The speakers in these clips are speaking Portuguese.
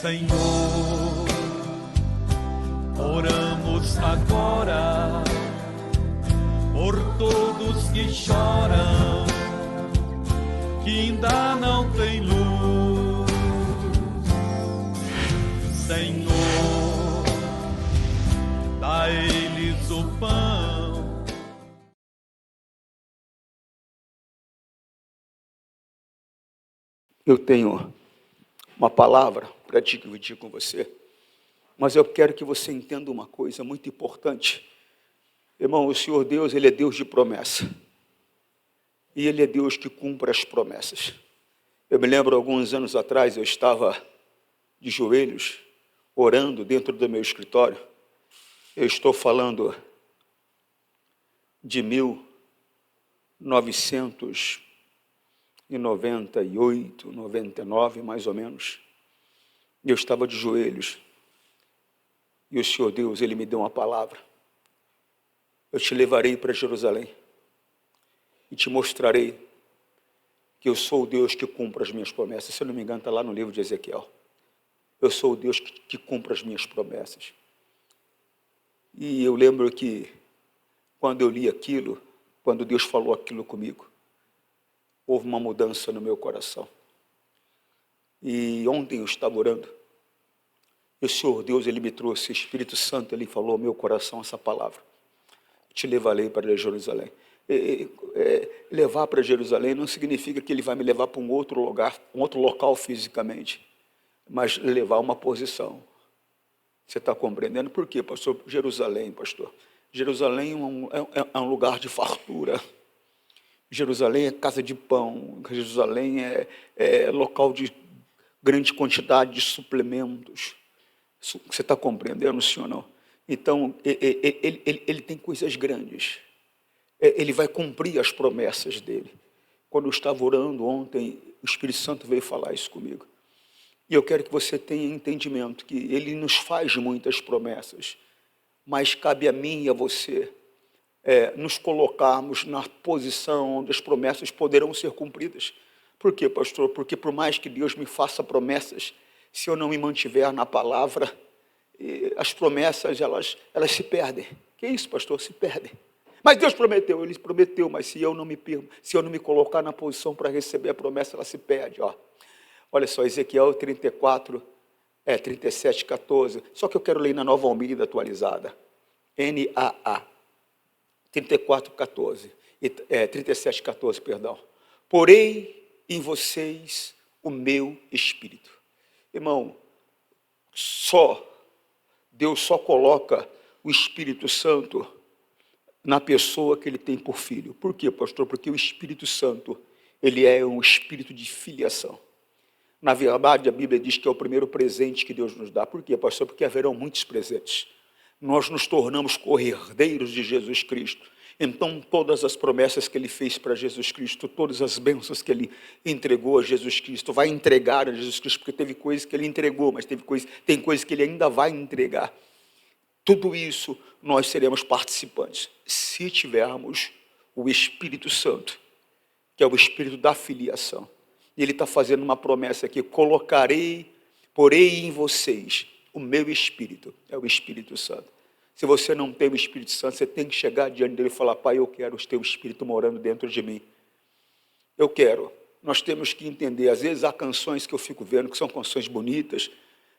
Senhor, oramos agora por todos que choram, que ainda não têm luz. Senhor, dá a eles o pão. Eu tenho uma palavra para dividir com você, mas eu quero que você entenda uma coisa muito importante. Irmão, o Senhor Deus, Ele é Deus de promessa, e Ele é Deus que cumpre as promessas. Eu me lembro, alguns anos atrás, eu estava de joelhos, orando dentro do meu escritório. Eu estou falando de 1998, 99, mais ou menos. Eu estava de joelhos, e o Senhor Deus, Ele me deu uma palavra. Eu te levarei para Jerusalém, e te mostrarei que eu sou o Deus que cumpre as minhas promessas. Se eu não me engano, está lá no livro de Ezequiel. Eu sou o Deus que cumpre as minhas promessas. E eu lembro que, quando eu li aquilo, quando Deus falou aquilo comigo, houve uma mudança no meu coração. E ontem eu estava orando, e o Senhor Deus, Ele me trouxe, o Espírito Santo, Ele falou ao meu coração essa palavra: te levarei para Jerusalém. Levar para Jerusalém não significa que Ele vai me levar para um outro lugar, um outro local fisicamente, mas levar uma posição. Você está compreendendo? Por quê, pastor? Jerusalém, pastor. Jerusalém é um lugar de fartura. Jerusalém é casa de pão. Jerusalém é local de grande quantidade de suplementos. Você está compreendendo, sim ou não? Então, ele tem coisas grandes. Ele vai cumprir as promessas dele. Quando eu estava orando ontem, o Espírito Santo veio falar isso comigo. E eu quero que você tenha entendimento que Ele nos faz muitas promessas, mas cabe a mim e a você nos colocarmos na posição onde as promessas poderão ser cumpridas. Por quê, pastor? Porque por mais que Deus me faça promessas, se eu não me mantiver na palavra, as promessas elas se perdem. Que isso, pastor? Se perdem. Mas Deus prometeu, Ele prometeu, mas se eu não me colocar na posição para receber a promessa, ela se perde. Olha só, Ezequiel 37, 14. Só que eu quero ler na Nova Almeida atualizada. NAA 34, 14. 37, 14, perdão. Porei em vocês o meu espírito. Irmão, Deus só coloca o Espírito Santo na pessoa que Ele tem por filho. Por quê, pastor? Porque o Espírito Santo, ele é um espírito de filiação. Na verdade, a Bíblia diz que é o primeiro presente que Deus nos dá. Por quê, pastor? Porque haverão muitos presentes. Nós nos tornamos co-herdeiros de Jesus Cristo. Então, todas as promessas que Ele fez para Jesus Cristo, todas as bênçãos que Ele entregou a Jesus Cristo, vai entregar a Jesus Cristo, porque teve coisas que Ele entregou, mas tem coisas que Ele ainda vai entregar. Tudo isso nós seremos participantes, se tivermos o Espírito Santo, que é o Espírito da filiação. E Ele está fazendo uma promessa aqui: porei em vocês o meu Espírito, é o Espírito Santo. Se você não tem o Espírito Santo, você tem que chegar diante dele e falar: Pai, eu quero o teu Espírito morando dentro de mim. Eu quero. Nós temos que entender, às vezes há canções que eu fico vendo que são canções bonitas,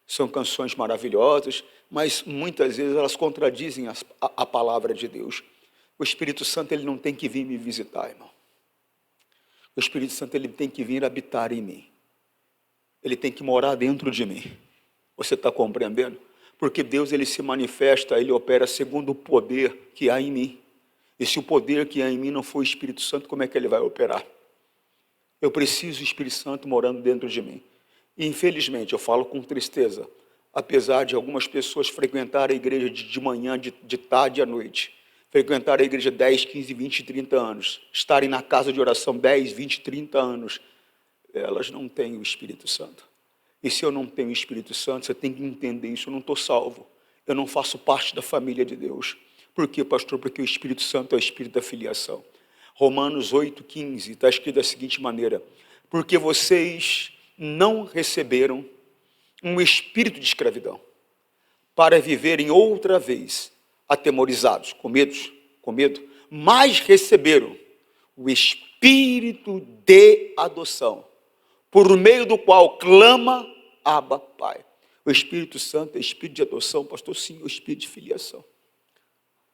são canções maravilhosas, mas muitas vezes elas contradizem a palavra de Deus. O Espírito Santo, ele não tem que vir me visitar, irmão. O Espírito Santo, ele tem que vir habitar em mim. Ele tem que morar dentro de mim. Você está compreendendo? Porque Deus, ele se manifesta, ele opera segundo o poder que há em mim. E se o poder que há em mim não for o Espírito Santo, como é que ele vai operar? Eu preciso do Espírito Santo morando dentro de mim. E, infelizmente, eu falo com tristeza, apesar de algumas pessoas frequentarem a igreja de manhã, de tarde à noite, frequentar a igreja 10, 15, 20, 30 anos, estarem na casa de oração 10, 20, 30 anos, elas não têm o Espírito Santo. E se eu não tenho o Espírito Santo, você tem que entender isso: eu não estou salvo, eu não faço parte da família de Deus. Por quê, pastor? Porque o Espírito Santo é o Espírito da filiação. Romanos 8, 15, está escrito da seguinte maneira: porque vocês não receberam um espírito de escravidão, para viverem outra vez atemorizados, com medo, mas receberam o espírito de adoção, por meio do qual clama, Abba, Pai. O Espírito Santo é espírito de adoção, pastor, sim, o espírito de filiação.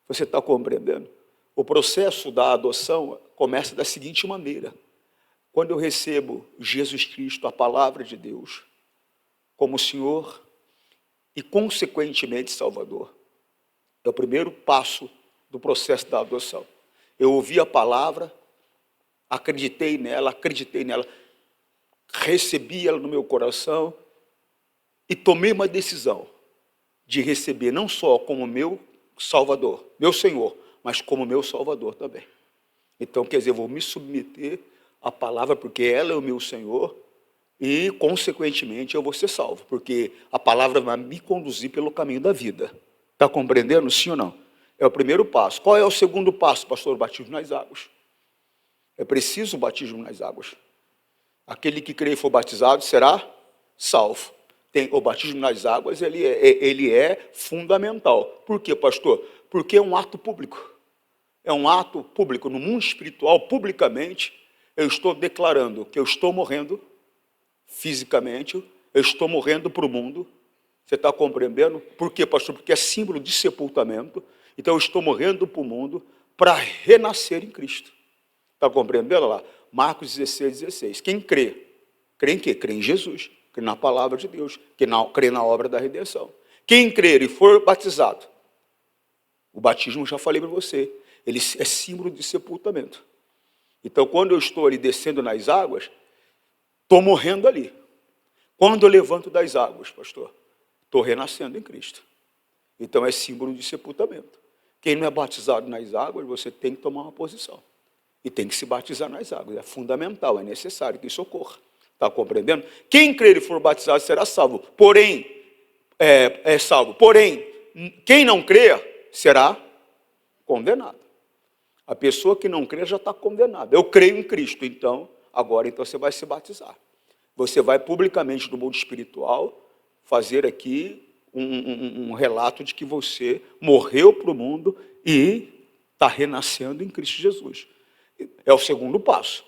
Você está compreendendo? O processo da adoção começa da seguinte maneira: quando eu recebo Jesus Cristo, a palavra de Deus, como Senhor e consequentemente Salvador, é o primeiro passo do processo da adoção. Eu ouvi a palavra, acreditei nela, recebi ela no meu coração e tomei uma decisão de receber não só como meu Salvador, meu Senhor, mas como meu Salvador também. Então, quer dizer, eu vou me submeter à palavra, porque ela é o meu Senhor, e, consequentemente, eu vou ser salvo, porque a palavra vai me conduzir pelo caminho da vida. Está compreendendo, sim ou não? É o primeiro passo. Qual é o segundo passo, pastor? O batismo nas águas. É preciso o batismo nas águas. Aquele que crê e for batizado será salvo. O batismo nas águas, ele é fundamental. Por quê, pastor? Porque é um ato público. É um ato público. No mundo espiritual, publicamente, eu estou declarando que eu estou morrendo fisicamente, eu estou morrendo para o mundo. Você está compreendendo? Por quê, pastor? Porque é símbolo de sepultamento. Então, eu estou morrendo para o mundo para renascer em Cristo. Está compreendendo lá? Marcos 16. Quem crê? Crê em quê? Crê em Jesus. Crê na palavra de Deus. Crê na obra da redenção. Quem crer e for batizado, o batismo, já falei para você, ele é símbolo de sepultamento. Então, quando eu estou ali descendo nas águas, estou morrendo ali. Quando eu levanto das águas, pastor, estou renascendo em Cristo. Então, é símbolo de sepultamento. Quem não é batizado nas águas, você tem que tomar uma posição. E tem que se batizar nas águas. É fundamental, é necessário que isso ocorra. Está compreendendo? Quem crer e for batizado será salvo. Porém, salvo. Porém, quem não crer será condenado. A pessoa que não crê já está condenada. Eu creio em Cristo, então, agora então você vai se batizar. Você vai publicamente no mundo espiritual fazer aqui um relato de que você morreu para o mundo e está renascendo em Cristo Jesus. É o segundo passo.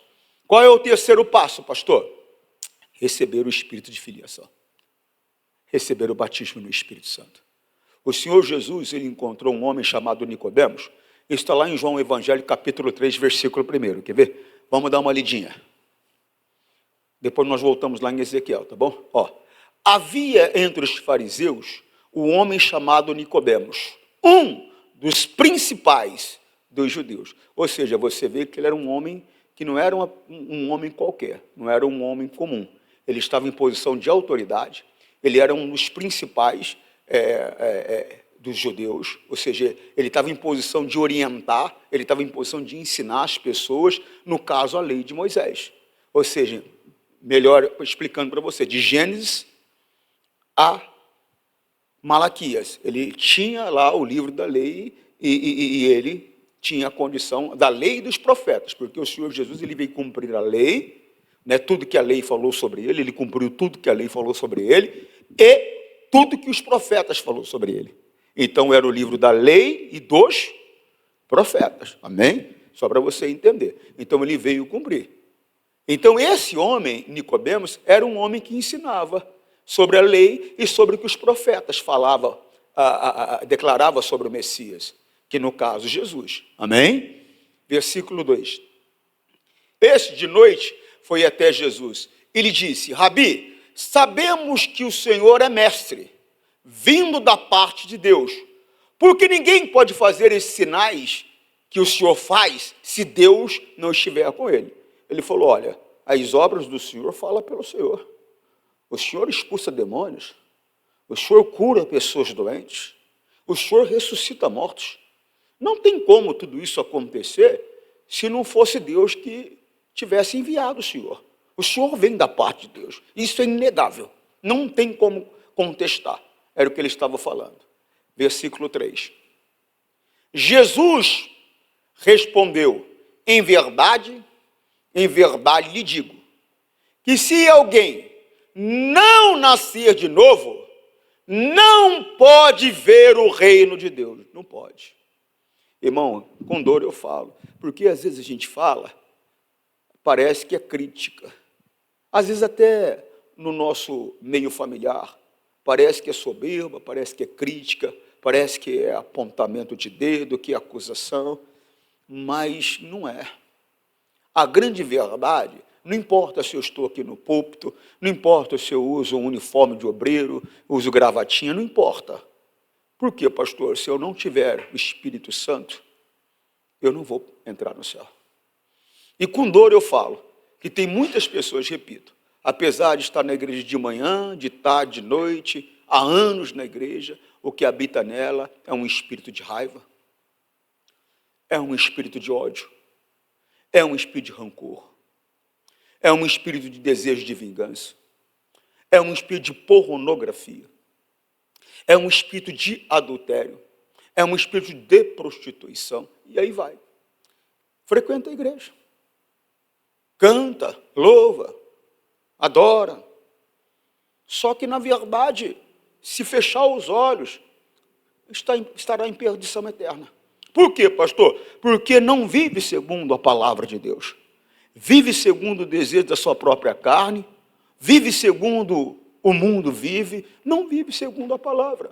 Qual é o terceiro passo, pastor? Receber o espírito de filiação. Receber o batismo no Espírito Santo. O Senhor Jesus, ele encontrou um homem chamado Nicodemos. Isso está lá em João Evangelho, capítulo 3, versículo 1. Quer ver? Vamos dar uma lidinha. Depois nós voltamos lá em Ezequiel, tá bom? Havia entre os fariseus um homem chamado Nicodemos, um dos principais dos judeus. Ou seja, você vê que ele era um homem que não era um homem qualquer, não era um homem comum. Ele estava em posição de autoridade, ele era um dos principais dos judeus, ou seja, ele estava em posição de orientar, ele estava em posição de ensinar as pessoas, no caso, a lei de Moisés. Ou seja, melhor explicando para você, de Gênesis a Malaquias. Ele tinha lá o livro da lei e ele tinha a condição da lei e dos profetas, porque o Senhor Jesus ele veio cumprir a lei, né, tudo que a lei falou sobre ele, ele cumpriu tudo que a lei falou sobre ele e tudo que os profetas falou sobre ele. Então, era o livro da lei e dos profetas. Amém? Só para você entender. Então, ele veio cumprir. Então, esse homem, Nicodemos, era um homem que ensinava sobre a lei e sobre o que os profetas falavam, declaravam sobre o Messias, que no caso, Jesus. Amém? Versículo 2. Este de noite foi até Jesus e lhe disse: Rabi, sabemos que o Senhor é mestre, vindo da parte de Deus, porque ninguém pode fazer esses sinais que o Senhor faz se Deus não estiver com ele. Ele falou: olha, as obras do Senhor falam pelo Senhor. O Senhor expulsa demônios, o Senhor cura pessoas doentes, o Senhor ressuscita mortos. Não tem como tudo isso acontecer se não fosse Deus que tivesse enviado o Senhor. O Senhor vem da parte de Deus. Isso é inegável. Não tem como contestar. Era o que ele estava falando. Versículo 3. Jesus respondeu: em verdade lhe digo, que se alguém não nascer de novo, não pode ver o reino de Deus. Não pode. Irmão, com dor eu falo, porque às vezes a gente fala, parece que é crítica. Às vezes até no nosso meio familiar, parece que é soberba, parece que é crítica, parece que é apontamento de dedo, que é acusação, mas não é. A grande verdade, não importa se eu estou aqui no púlpito, não importa se eu uso um uniforme de obreiro, uso gravatinha, não importa. Por quê, pastor? Se eu não tiver o Espírito Santo, eu não vou entrar no céu. E com dor eu falo que tem muitas pessoas, repito, apesar de estar na igreja de manhã, de tarde, de noite, há anos na igreja, o que habita nela é um espírito de raiva, é um espírito de ódio, é um espírito de rancor, é um espírito de desejo de vingança, é um espírito de pornografia, é um espírito de adultério, é um espírito de prostituição, e aí vai. Frequenta a igreja, canta, louva, adora, só que na verdade, se fechar os olhos, estará em perdição eterna. Por quê, pastor? Porque não vive segundo a palavra de Deus, vive segundo o desejo da sua própria carne, vive segundo o mundo vive, não vive segundo a palavra.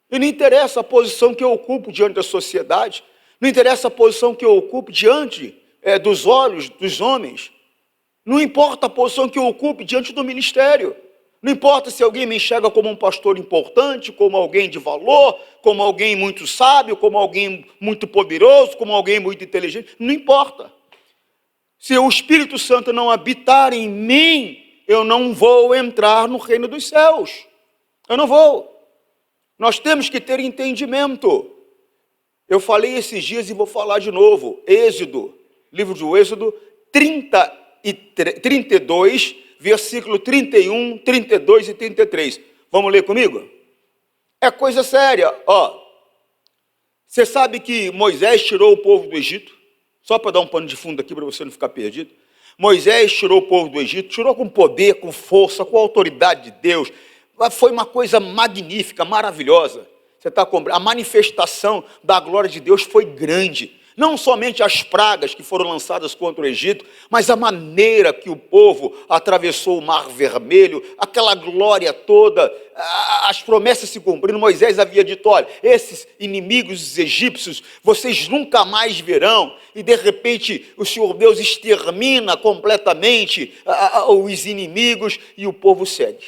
E não interessa a posição que eu ocupo diante da sociedade, não interessa a posição que eu ocupo diante dos olhos dos homens, não importa a posição que eu ocupe diante do ministério, não importa se alguém me enxerga como um pastor importante, como alguém de valor, como alguém muito sábio, como alguém muito poderoso, como alguém muito inteligente, não importa. Se o Espírito Santo não habitar em mim, eu não vou entrar no reino dos céus. Eu não vou. Nós temos que ter entendimento. Eu falei esses dias e vou falar de novo. Êxodo, livro de Êxodo 32, versículo 31, 32 e 33. Vamos ler comigo? É coisa séria, ó. Você sabe que Moisés tirou o povo do Egito? Só para dar um pano de fundo aqui para você não ficar perdido. Moisés tirou o povo do Egito, tirou com poder, com força, com autoridade de Deus. Foi uma coisa magnífica, maravilhosa. Você está compreendendo? A manifestação da glória de Deus foi grande. Não somente as pragas que foram lançadas contra o Egito, mas a maneira que o povo atravessou o Mar Vermelho, aquela glória toda, as promessas se cumprindo. Moisés havia dito, olha, esses inimigos os egípcios, vocês nunca mais verão, e de repente o Senhor Deus extermina completamente os inimigos, e o povo segue.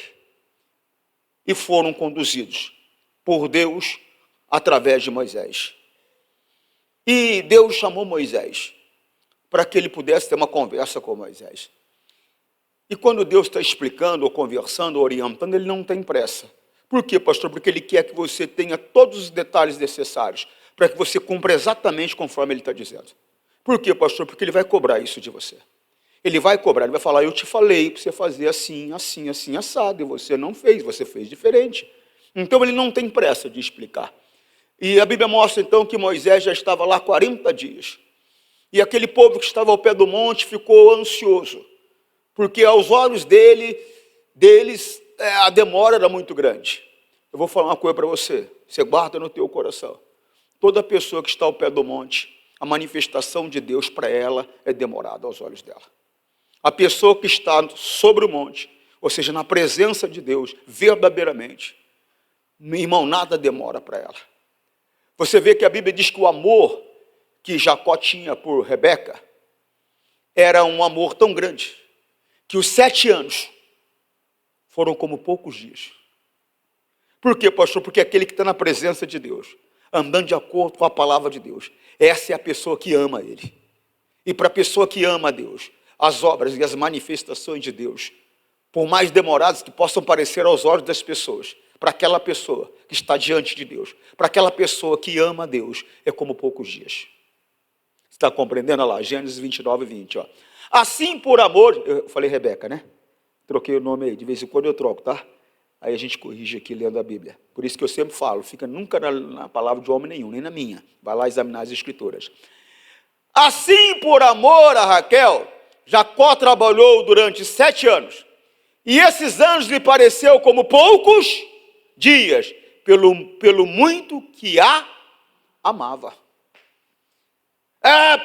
E foram conduzidos por Deus através de Moisés. E Deus chamou Moisés para que ele pudesse ter uma conversa com Moisés. E quando Deus está explicando, ou conversando, ou orientando, ele não tem pressa. Por quê, pastor? Porque ele quer que você tenha todos os detalhes necessários para que você cumpra exatamente conforme ele está dizendo. Por quê, pastor? Porque ele vai cobrar isso de você. Ele vai cobrar, ele vai falar, eu te falei para você fazer assim, assim, assim, assado, e você não fez, você fez diferente. Então ele não tem pressa de explicar. E a Bíblia mostra então que Moisés já estava lá 40 dias. E aquele povo que estava ao pé do monte ficou ansioso, porque aos olhos deles a demora era muito grande. Eu vou falar uma coisa para você, você guarda no teu coração. Toda pessoa que está ao pé do monte, a manifestação de Deus para ela é demorada aos olhos dela. A pessoa que está sobre o monte, ou seja, na presença de Deus, verdadeiramente, meu irmão, nada demora para ela. Você vê que a Bíblia diz que o amor que Jacó tinha por Rebeca era um amor tão grande que os 7 anos foram como poucos dias. Por quê, pastor? Porque aquele que está na presença de Deus, andando de acordo com a palavra de Deus, essa é a pessoa que ama Ele. E para a pessoa que ama a Deus, as obras e as manifestações de Deus, por mais demoradas que possam parecer aos olhos das pessoas, para aquela pessoa que está diante de Deus, para aquela pessoa que ama a Deus, é como poucos dias. Você está compreendendo? Olha lá, Gênesis 29, 20. Ó. Assim por amor, eu falei Rebeca, né? Troquei o nome aí, de vez em quando eu troco, tá? Aí a gente corrige aqui lendo a Bíblia. Por isso que eu sempre falo, fica nunca na palavra de homem nenhum, nem na minha. Vai lá examinar as Escrituras. Assim por amor a Raquel, Jacó trabalhou durante 7 anos, E esses anos lhe pareceu como poucos dias, pelo muito que a amava.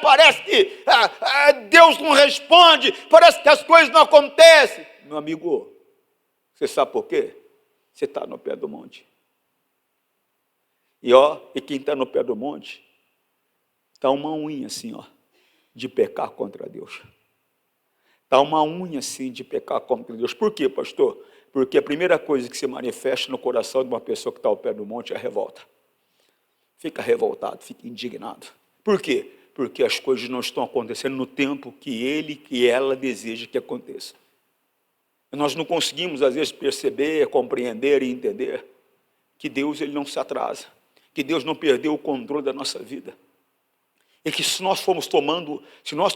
Parece que Deus não responde, parece que as coisas não acontecem. Meu amigo, você sabe por quê? Você está no pé do monte. E quem está no pé do monte, está uma unha assim, de pecar contra Deus. Está uma unha assim de pecar contra Deus. Por quê, pastor? Porque a primeira coisa que se manifesta no coração de uma pessoa que está ao pé do monte é a revolta. Fica revoltado, fica indignado. Por quê? Porque as coisas não estão acontecendo no tempo que ela deseja que aconteça. Nós não conseguimos, às vezes, perceber, compreender e entender que Deus ele não se atrasa, que Deus não perdeu o controle da nossa vida. E que se nós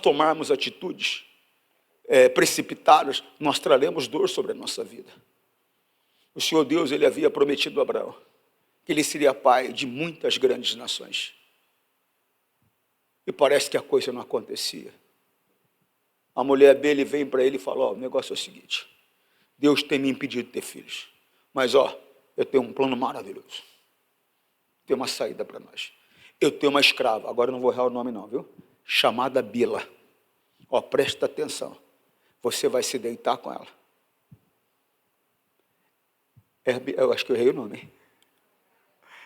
tomarmos atitudes precipitadas, nós traremos dor sobre a nossa vida. O Senhor Deus, ele havia prometido a Abraão que ele seria pai de muitas grandes nações. E parece que a coisa não acontecia. A mulher dele vem para ele e fala, o negócio é o seguinte, Deus tem me impedido de ter filhos, mas eu tenho um plano maravilhoso. Tem uma saída para nós. Eu tenho uma escrava, agora eu não vou errar o nome não, viu? Chamada Bila. Presta atenção. Você vai se deitar com ela. Eu acho que eu errei o nome.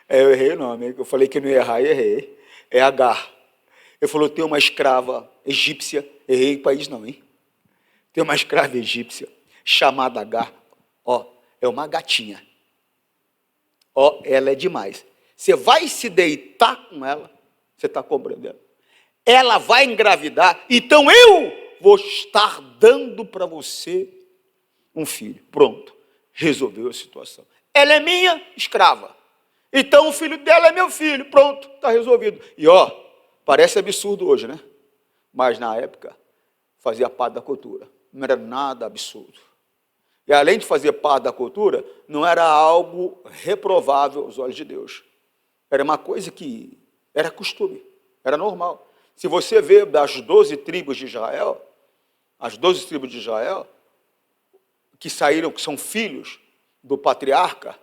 Eu errei o nome. Eu falei que não ia errar e errei. É Agar. Ele falou, tem uma escrava egípcia. Errei o país não, hein? Tem uma escrava egípcia chamada Agar. É uma gatinha. Ela é demais. Você vai se deitar com ela, você está compreendendo? Ela vai engravidar, então eu vou estar dando para você um filho. Pronto, resolveu a situação. Ela é minha escrava, então o filho dela é meu filho. Pronto, está resolvido. E parece absurdo hoje, né? Mas na época fazia parte da cultura, não era nada absurdo. E além de fazer parte da cultura, não era algo reprovável aos olhos de Deus. Era uma coisa que era costume, era normal. Se você vê das 12 tribos de Israel, as 12 tribos de Israel, que saíram, que são filhos do patriarca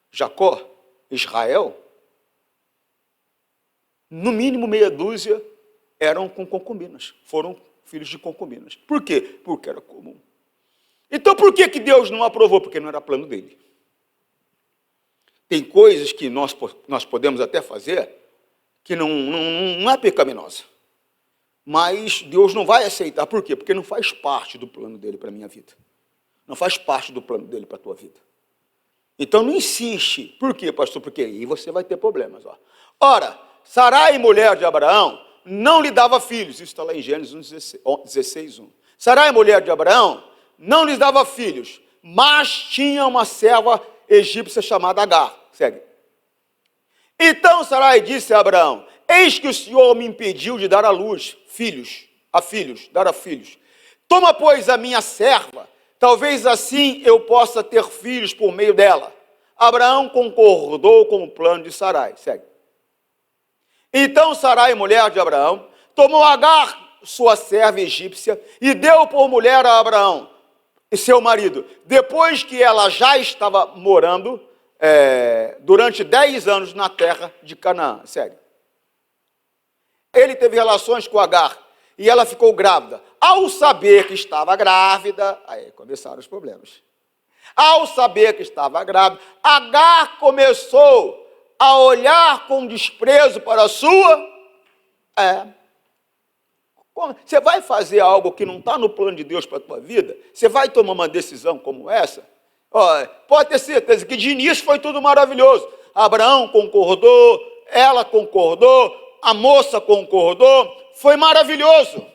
Jacó, Israel, no mínimo meia dúzia eram com concubinas, foram filhos de concubinas. Por quê? Porque era comum. Então por que Deus não aprovou? Porque não era plano dele. Tem coisas que nós podemos até fazer que não é pecaminosa. Mas Deus não vai aceitar. Por quê? Porque não faz parte do plano dele para a minha vida. Não faz parte do plano dele para a tua vida. Então não insiste. Por quê, pastor? Porque aí você vai ter problemas. Ora, Sarai, mulher de Abraão, não lhe dava filhos. Isso está lá em Gênesis 16:1. Sarai, mulher de Abraão, não lhes dava filhos, mas tinha uma serva egípcia chamada Agar. Segue. Então Sarai disse a Abraão, eis que o Senhor me impediu de dar à luz filhos. Toma, pois, a minha serva, talvez assim eu possa ter filhos por meio dela. Abraão concordou com o plano de Sarai. Segue. Então Sarai, mulher de Abraão, tomou Agar, sua serva egípcia, e deu por mulher a Abraão, e seu marido, depois que ela já estava morando durante 10 anos na terra de Canaã. Segue. Ele teve relações com Agar, e ela ficou grávida. Ao saber que estava grávida, aí começaram os problemas. Ao saber que estava grávida, Agar começou a olhar com desprezo para a sua... Você vai fazer algo que não está no plano de Deus para a tua vida? Você vai tomar uma decisão como essa? Pode ter certeza que de início foi tudo maravilhoso. Abraão concordou, ela concordou, a moça concordou, foi maravilhoso.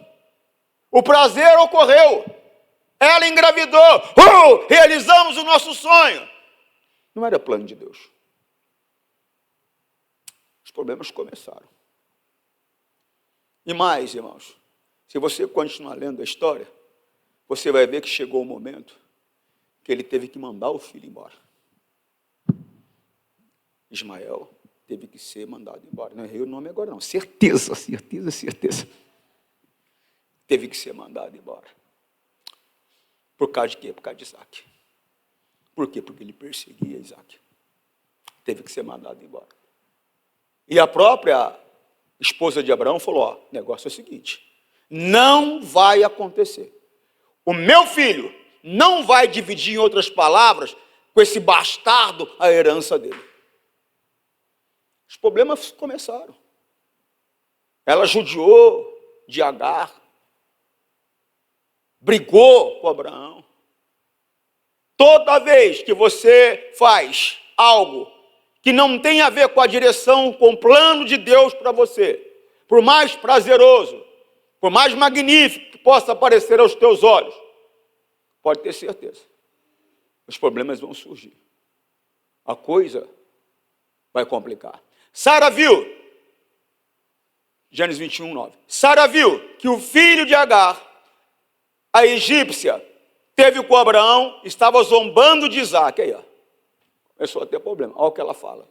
O prazer ocorreu. Ela engravidou. Realizamos o nosso sonho. Não era plano de Deus. Os problemas começaram. E mais, irmãos, se você continuar lendo a história, você vai ver que chegou o momento que ele teve que mandar o filho embora. Ismael teve que ser mandado embora. Não errei o nome agora não. Certeza. Teve que ser mandado embora. Por causa de quê? Por causa de Isaac. Por quê? Porque ele perseguia Isaac. Teve que ser mandado embora. E a própria esposa de Abraão falou, ó, o negócio é o seguinte, não vai acontecer. O meu filho não vai dividir, em outras palavras, com esse bastardo a herança dele. Os problemas começaram. Ela judiou de Agar, brigou com Abraão. Toda vez que você faz algo que não tem a ver com a direção, com o plano de Deus para você, por mais prazeroso, por mais magnífico que possa parecer aos teus olhos, pode ter certeza, os problemas vão surgir. A coisa vai complicar. Sara viu, Gênesis 21, 9. Sara viu que o filho de Agar, a egípcia, teve com Abraão, estava zombando de Isaac. Aí, ó. Começou a ter problema. Olha o que ela fala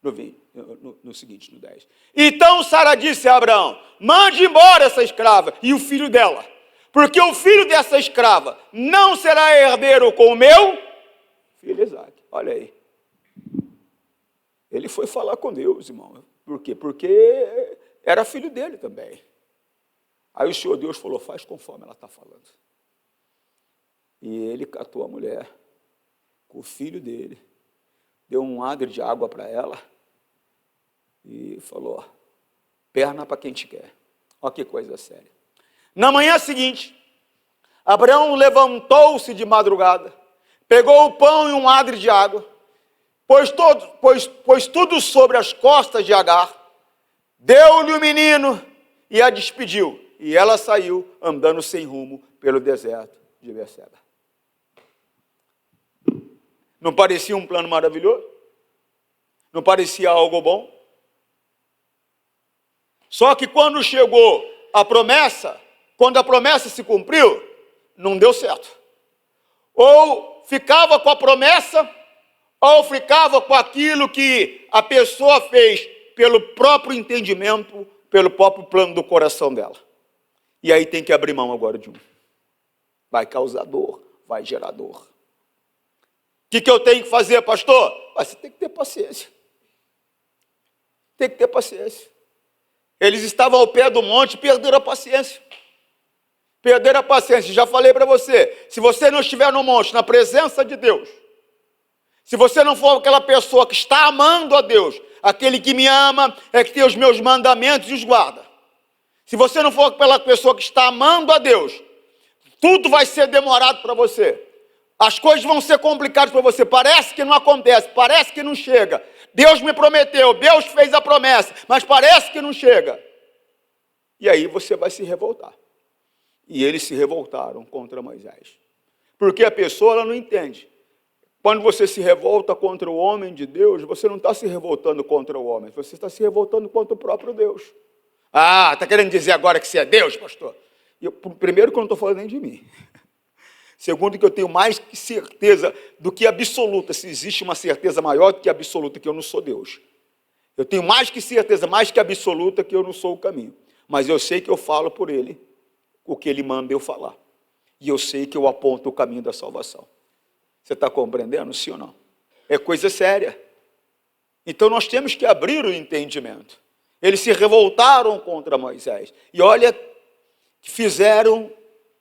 no seguinte, no 10. Então Sara disse a Abraão, mande embora essa escrava e o filho dela, porque o filho dessa escrava não será herdeiro com o meu filho Isaac. Olha aí. Ele foi falar com Deus, irmão. Por quê? Porque era filho dele também. Aí o Senhor Deus falou, faz conforme ela está falando. E ele catou a mulher com o filho dele, deu um adro de água para ela e falou, perna para quem te quer. Olha que coisa séria. Na manhã seguinte, Abraão levantou-se de madrugada, pegou o pão e um adro de água, pôs tudo sobre as costas de Agar, deu-lhe o menino e a despediu. E ela saiu andando sem rumo pelo deserto de Berseba. Não parecia um plano maravilhoso? Não parecia algo bom? Só que quando chegou a promessa, quando a promessa se cumpriu, não deu certo. Ou ficava com a promessa, ou ficava com aquilo que a pessoa fez pelo próprio entendimento, pelo próprio plano do coração dela. E aí tem que abrir mão agora de um. Vai causar dor, vai gerar dor. O que eu tenho que fazer, pastor? Você tem que ter paciência. Tem que ter paciência. Eles estavam ao pé do monte e perderam a paciência. Perderam a paciência. Já falei para você, se você não estiver no monte, na presença de Deus, se você não for aquela pessoa que está amando a Deus, aquele que me ama é que tem os meus mandamentos e os guarda. Se você não for aquela pessoa que está amando a Deus, tudo vai ser demorado para você. As coisas vão ser complicadas para você. Parece que não acontece, parece que não chega. Deus me prometeu, Deus fez a promessa, mas parece que não chega. E aí você vai se revoltar. E eles se revoltaram contra Moisés. Porque a pessoa ela não entende. Quando você se revolta contra o homem de Deus, você não está se revoltando contra o homem, você está se revoltando contra o próprio Deus. Ah, está querendo dizer agora que você é Deus, pastor? Primeiro que eu não estou falando nem de mim. Segundo que eu tenho mais que certeza do que absoluta, se existe uma certeza maior do que absoluta, que eu não sou Deus. Eu tenho mais que certeza, mais que absoluta, que eu não sou o caminho. Mas eu sei que eu falo por Ele o que Ele manda eu falar. E eu sei que eu aponto o caminho da salvação. Você está compreendendo, sim ou não? É coisa séria. Então nós temos que abrir o entendimento. Eles se revoltaram contra Moisés. E olha, que fizeram,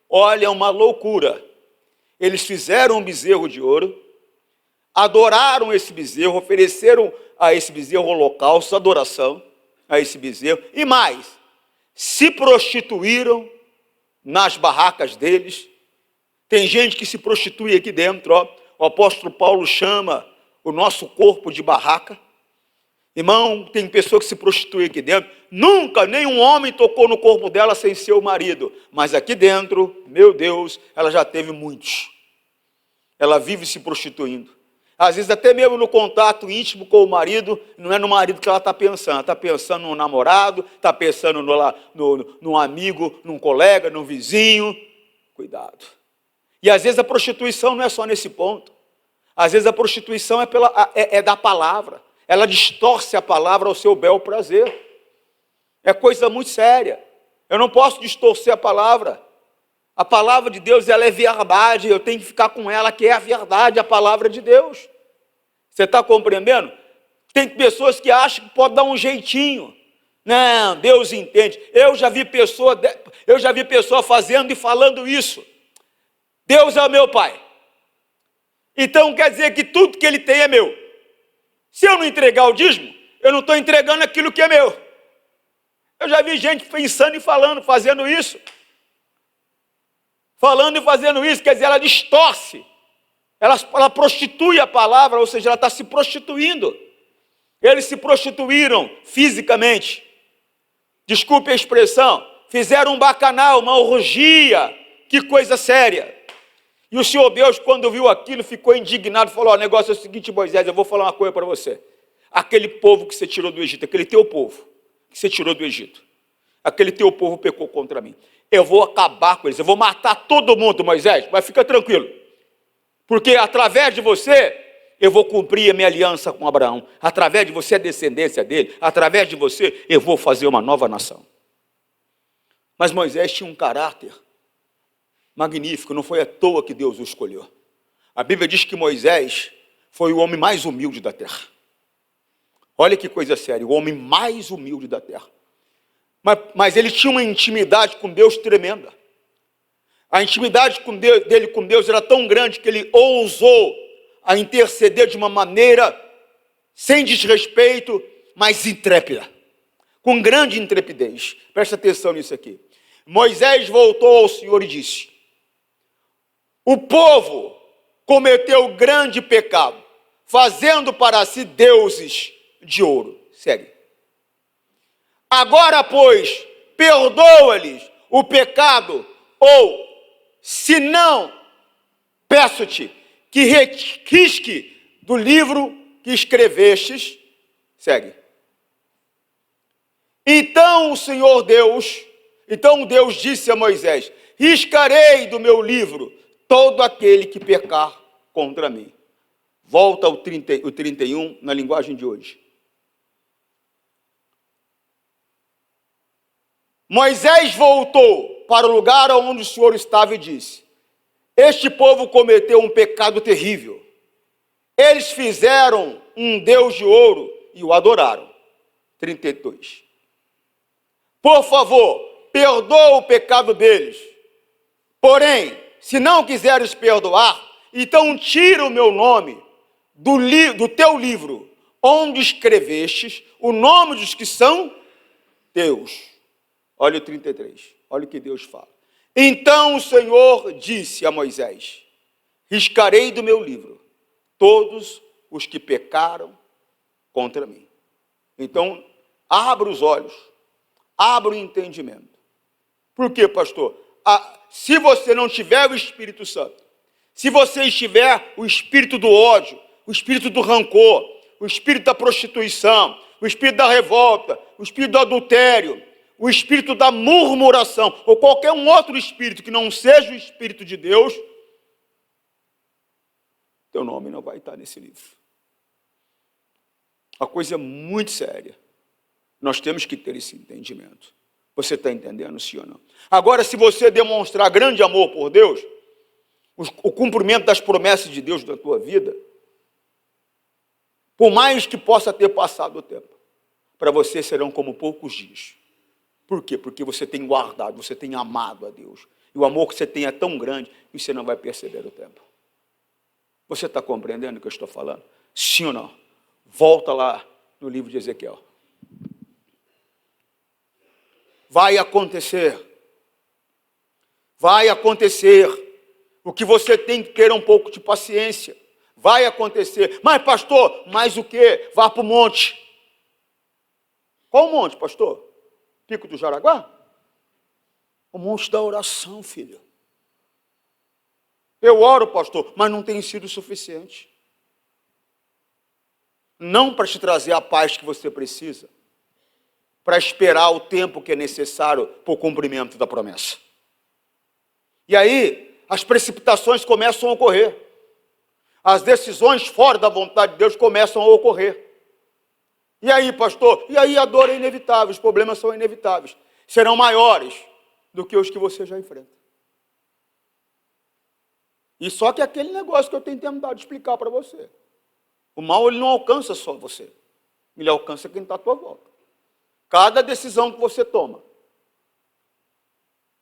olha, uma loucura. Eles fizeram um bezerro de ouro, adoraram esse bezerro, ofereceram a esse bezerro holocausto, adoração a esse bezerro. E mais, se prostituíram nas barracas deles. Tem gente que se prostitui aqui dentro, ó. O apóstolo Paulo chama o nosso corpo de barraca. Irmão, tem pessoa que se prostitui aqui dentro. Nunca nenhum homem tocou no corpo dela sem ser o marido. Mas aqui dentro, meu Deus, ela já teve muitos. Ela vive se prostituindo. Às vezes até mesmo no contato íntimo com o marido, não é no marido que ela está pensando. Ela está pensando no namorado, está pensando no amigo, num colega, num vizinho. Cuidado. E às vezes a prostituição não é só nesse ponto. Às vezes a prostituição é da palavra. Ela distorce a palavra ao seu bel prazer. É coisa muito séria. Eu não posso distorcer a palavra. A palavra de Deus, ela é verdade, eu tenho que ficar com ela, que é a verdade, a palavra de Deus. Você está compreendendo? Tem pessoas que acham que pode dar um jeitinho. Não, Deus entende. Eu já vi pessoa fazendo e falando isso. Deus é o meu pai. Então quer dizer que tudo que ele tem é meu. Se eu não entregar o dízimo, eu não estou entregando aquilo que é meu. Eu já vi gente pensando e falando, fazendo isso. Falando e fazendo isso, quer dizer, ela distorce. Ela prostitui a palavra, ou seja, ela está se prostituindo. Eles se prostituíram fisicamente. Desculpe a expressão. Fizeram um bacanal, uma orgia. Que coisa séria. E o Senhor Deus, quando viu aquilo, ficou indignado. Falou, o negócio é o seguinte, Moisés, eu vou falar uma coisa para você. Aquele povo que você tirou do Egito, aquele teu povo que você tirou do Egito, aquele teu povo pecou contra mim. Eu vou acabar com eles, eu vou matar todo mundo, Moisés, mas fica tranquilo. Porque através de você, eu vou cumprir a minha aliança com Abraão. Através de você, a descendência dele. Através de você, eu vou fazer uma nova nação. Mas Moisés tinha um caráter magnífico, não foi à toa que Deus o escolheu. A Bíblia diz que Moisés foi o homem mais humilde da terra. Olha que coisa séria, o homem mais humilde da terra. Mas ele tinha uma intimidade com Deus tremenda. A intimidade dele com Deus era tão grande que ele ousou a interceder de uma maneira sem desrespeito, mas intrépida, com grande intrepidez. Presta atenção nisso aqui. Moisés voltou ao Senhor e disse: o povo cometeu grande pecado, fazendo para si deuses de ouro. Segue. Agora, pois, perdoa-lhes o pecado, ou, se não, peço-te que risque do livro que escrevestes. Segue. Então Deus disse a Moisés: riscarei do meu livro todo aquele que pecar contra mim. Volta ao 31 na linguagem de hoje. Moisés voltou para o lugar onde o Senhor estava e disse: este povo cometeu um pecado terrível. Eles fizeram um Deus de ouro e o adoraram. 32. Por favor, perdoa o pecado deles. Porém, se não quiseres perdoar, então tira o meu nome do teu livro, onde escrevestes o nome dos que são teus. Olha o 33, olha o que Deus fala. Então o Senhor disse a Moisés: riscarei do meu livro todos os que pecaram contra mim. Então, abra os olhos, abra o entendimento. Por quê, pastor? Se você não tiver o Espírito Santo, se você estiver o espírito do ódio, o espírito do rancor, o espírito da prostituição, o espírito da revolta, o espírito do adultério, o espírito da murmuração, ou qualquer um outro espírito que não seja o Espírito de Deus, teu nome não vai estar nesse livro. A coisa é muito séria. Nós temos que ter esse entendimento. Você está entendendo, sim ou não? Agora, se você demonstrar grande amor por Deus, o cumprimento das promessas de Deus na tua vida, por mais que possa ter passado o tempo, para você serão como poucos dias. Por quê? Porque você tem guardado, você tem amado a Deus. E o amor que você tem é tão grande que você não vai perceber o tempo. Você está compreendendo o que eu estou falando? Sim ou não? Volta lá no livro de Ezequiel. Vai acontecer. Vai acontecer. O que você tem que ter é um pouco de paciência. Vai acontecer. Mas, pastor, mais o quê? Vá para o monte. Qual monte, pastor? Pico do Jaraguá? O monte da oração, filho. Eu oro, pastor, mas não tem sido suficiente. Não para te trazer a paz que você precisa, para esperar o tempo que é necessário para o cumprimento da promessa. E aí, as precipitações começam a ocorrer. As decisões fora da vontade de Deus começam a ocorrer. E aí, pastor? E aí a dor é inevitável, os problemas são inevitáveis. Serão maiores do que os que você já enfrenta. E só que aquele negócio que eu tenho tentado explicar para você. O mal, ele não alcança só você. Ele alcança quem está à tua volta. Cada decisão que você toma.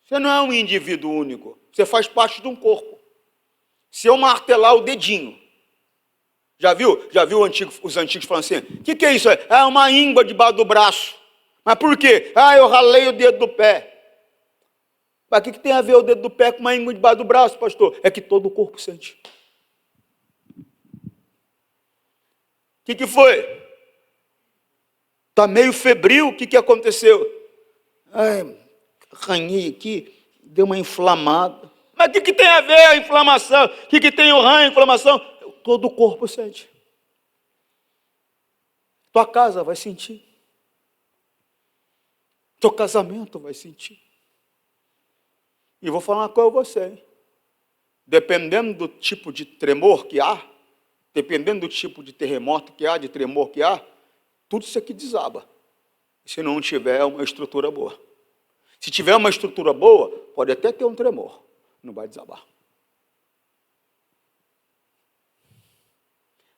Você não é um indivíduo único. Você faz parte de um corpo. Se eu martelar o dedinho, já viu os antigos falando assim, o que é isso? É uma íngua debaixo do braço. Mas por quê? Eu ralei o dedo do pé. Mas o que tem a ver o dedo do pé com uma íngua debaixo do braço, pastor? É que todo o corpo sente. O que foi? Está meio febril, o que aconteceu? Arranhei aqui, deu uma inflamada. Mas o que tem a ver a inflamação? O que tem o ranho, a inflamação? Todo o corpo sente. Tua casa vai sentir. Teu casamento vai sentir. E vou falar uma coisa a você, hein? Dependendo do tipo de tremor que há, dependendo do tipo de terremoto que há, de tremor que há, tudo isso aqui desaba. Se não tiver uma estrutura boa. Se tiver uma estrutura boa, pode até ter um tremor, não vai desabar.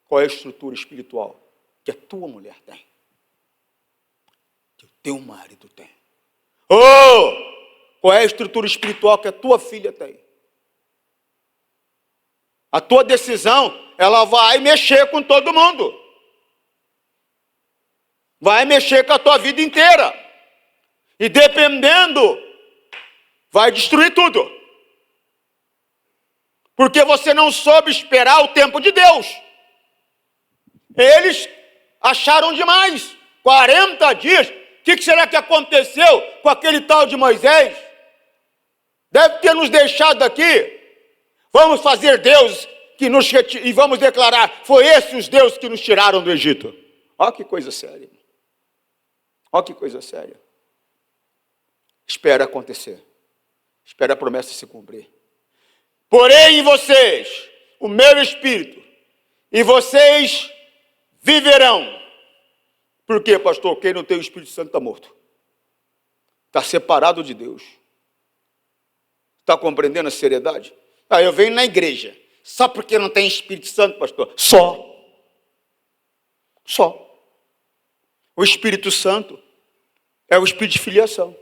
Qual é a estrutura espiritual que a tua mulher tem? Que o teu marido tem? Qual é a estrutura espiritual que a tua filha tem? A tua decisão, ela vai mexer com todo mundo. Vai mexer com a tua vida inteira. E dependendo, vai destruir tudo. Porque você não soube esperar o tempo de Deus. Eles acharam demais. 40 dias. O que será que aconteceu com aquele tal de Moisés? Deve ter nos deixado aqui. Vamos fazer deuses que nos e vamos declarar, foi esses os deuses que nos tiraram do Egito. Olha que coisa séria. Olha que coisa séria. Espera acontecer. Espera a promessa se cumprir. Porém em vocês, o meu Espírito, e vocês viverão. Por quê, pastor? Quem não tem o Espírito Santo está morto. Está separado de Deus. Está compreendendo a seriedade? Eu venho na igreja. Só porque não tem Espírito Santo, pastor? Só. O Espírito Santo é o Espírito de filiação.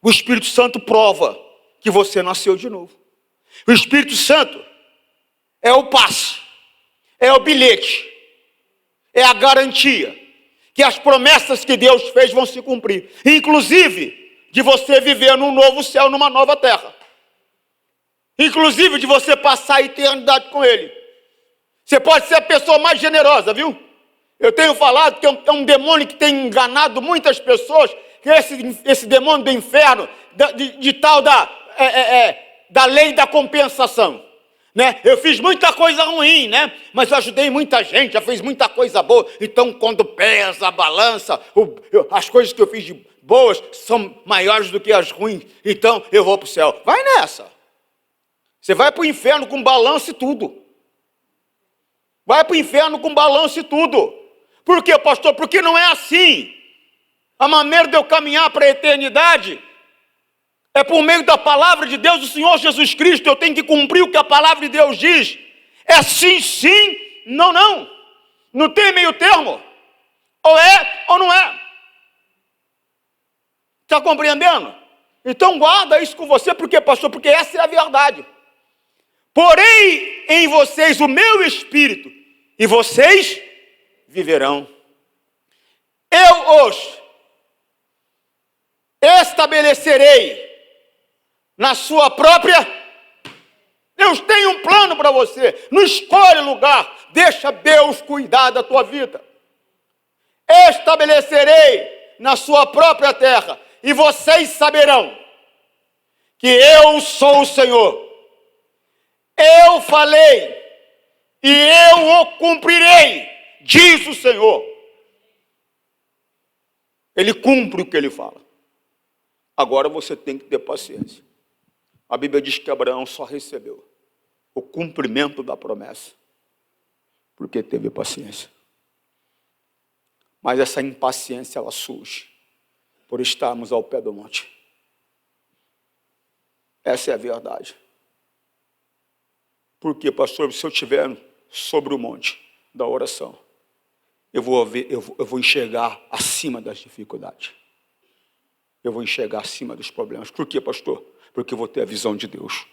O Espírito Santo prova que você nasceu de novo. O Espírito Santo é o passe, é o bilhete, é a garantia que as promessas que Deus fez vão se cumprir. Inclusive, de você viver num novo céu, numa nova terra. Inclusive, de você passar a eternidade com Ele. Você pode ser a pessoa mais generosa, viu? Eu tenho falado que é um demônio que tem enganado muitas pessoas, que esse demônio do inferno, da lei da compensação. Né? Eu fiz muita coisa ruim, né? Mas eu ajudei muita gente, já fiz muita coisa boa. Então, quando pesa a balança, as coisas que eu fiz de boas são maiores do que as ruins. Então, eu vou para o céu. Vai nessa. Você vai para o inferno com balanço e tudo. Vai para o inferno com balanço e tudo. Por quê, pastor? Porque não é assim. A maneira de eu caminhar para a eternidade é por meio da palavra de Deus, do Senhor Jesus Cristo. Eu tenho que cumprir o que a palavra de Deus diz. É sim, sim, não, não. Não tem meio termo. Ou é ou não é. Está compreendendo? Então guarda isso com você. Por quê, pastor? Porque essa é a verdade. Porém, em vocês o meu Espírito, e vocês viverão. Eu os estabelecerei na sua própria. Deus tem um plano para você. Não escolhe lugar. Deixa Deus cuidar da tua vida. Estabelecerei na sua própria terra. E vocês saberão que eu sou o Senhor. Eu falei e eu o cumprirei, diz o Senhor. Ele cumpre o que ele fala. Agora você tem que ter paciência. A Bíblia diz que Abraão só recebeu o cumprimento da promessa porque teve paciência. Mas essa impaciência, ela surge por estarmos ao pé do monte. Essa é a verdade. Porque, pastor, se eu estiver sobre o monte da oração, eu vou enxergar acima das dificuldades. Eu vou enxergar acima dos problemas. Por quê, pastor? Porque eu vou ter a visão de Deus.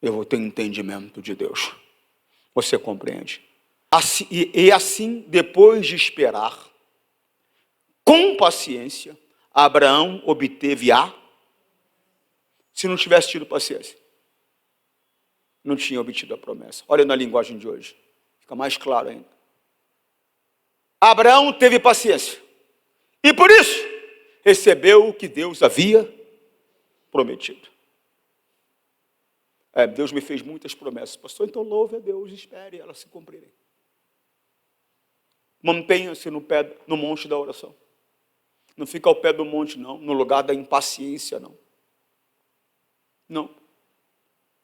Eu vou ter o entendimento de Deus. Você compreende? Assim, e assim, depois de esperar, com paciência, Abraão obteve se não tivesse tido paciência, não tinha obtido a promessa. Olha na linguagem de hoje, fica mais claro ainda. Abraão teve paciência, e por isso, recebeu o que Deus havia prometido. Deus me fez muitas promessas, pastor, então louve a Deus, espere elas se cumprirem. Mantenha-se no monte da oração. Não fica ao pé do monte, não, no lugar da impaciência, não. Não.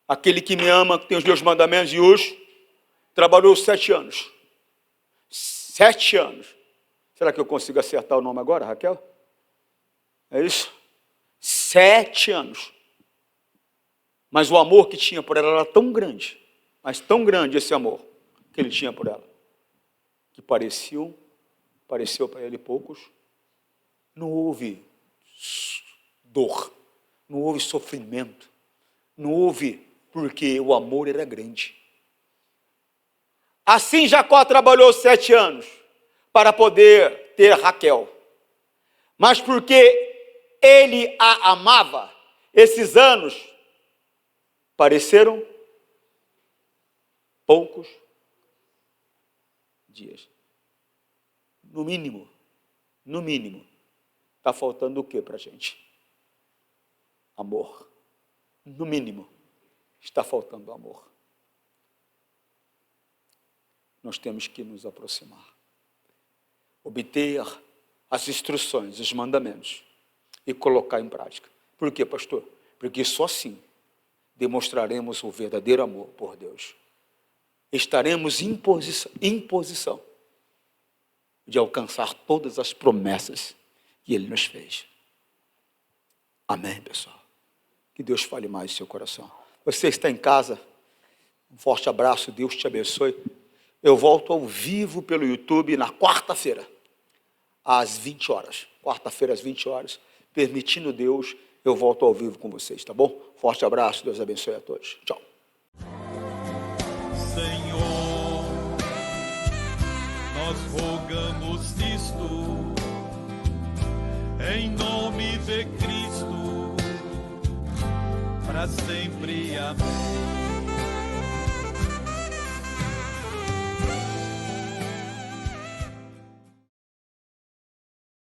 Aquele que me ama, que tem os meus mandamentos e hoje, trabalhou 7 anos. 7 anos. Será que eu consigo acertar o nome agora, Raquel? É isso? 7 anos. Mas o amor que tinha por ela era tão grande, mas tão grande esse amor que ele tinha por ela, que pareceu para ele poucos. Não houve dor, não houve sofrimento, não houve, porque o amor era grande. Assim Jacó trabalhou 7 anos para poder ter Raquel, mas porque ele a amava, esses anos pareceram poucos dias. No mínimo, está faltando o que para a gente? Amor. No mínimo, está faltando amor. Nós temos que nos aproximar, obter as instruções, os mandamentos e colocar em prática. Por quê, pastor? Porque só assim demonstraremos o verdadeiro amor por Deus. Estaremos em posição de alcançar todas as promessas que Ele nos fez. Amém, pessoal? Que Deus fale mais no seu coração. Você está em casa, um forte abraço, Deus te abençoe. Eu volto ao vivo pelo YouTube na quarta-feira, às 20 horas. Quarta-feira, às 20 horas. Permitindo Deus, eu volto ao vivo com vocês, tá bom? Forte abraço, Deus abençoe a todos. Tchau. Senhor, nós rogamos isto, em nome de Cristo, para sempre, amém.